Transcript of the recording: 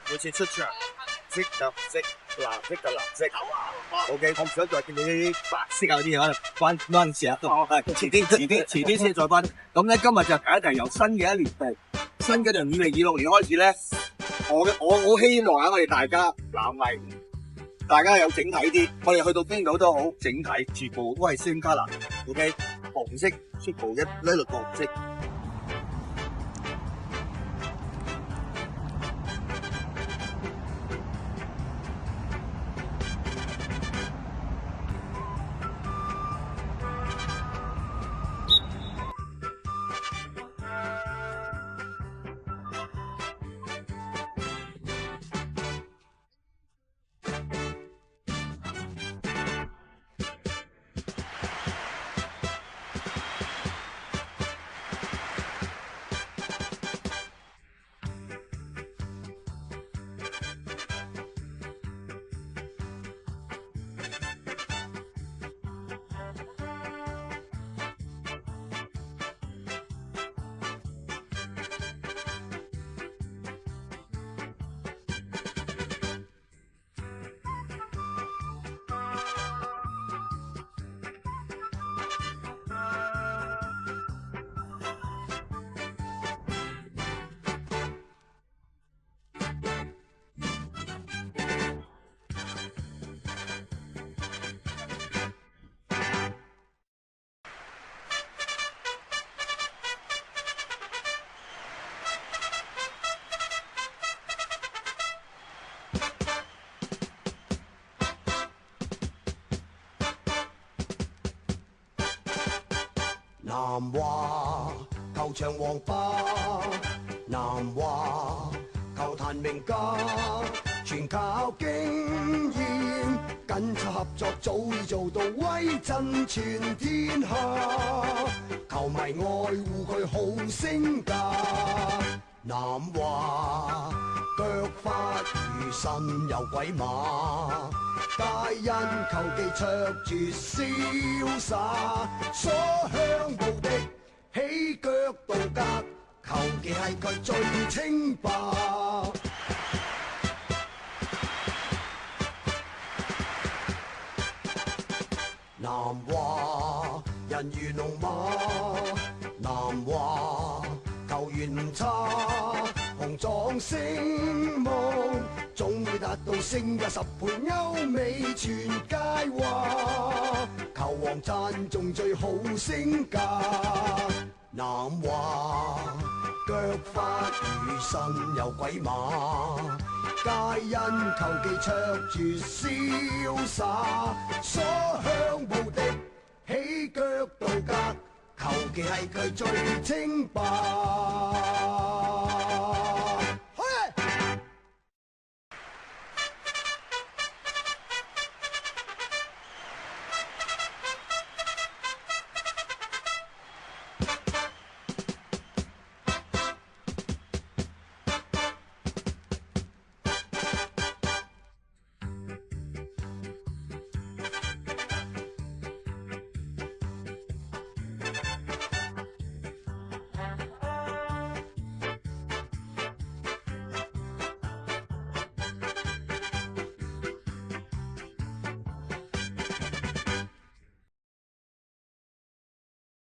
每次出場，色就色，藍色就藍色。OK，我唔想再見到呢啲白色啊嗰啲嘢，可能關事啊。係，遲啲先再關。咁咧今日就第一題，由新嘅一年嚟，新嘅就2026年開始咧，我好希望啊，我哋大家南藝，大家有整體啲，我哋去到邊度都好，整體全部都係星加藍。OK，紅色全部一律紅色。南華球場王霸，南華球壇名家，全靠經驗，緊湊合作早已做到威震全天下。球迷愛護佢好聲價，南華腳法如神有鬼馬。皆因球技卓住瀟灑，所向無敵，起腳度格，球技係佢最清白。南華人如龍馬，南華球員唔差，雄壯聲夢。總會達到升價10倍，歐美全皆話，球王讚頌最好聲價。南華腳法如神有鬼馬，皆因球技卓住瀟灑，所向無敵，起腳度格，球技係佢最清白。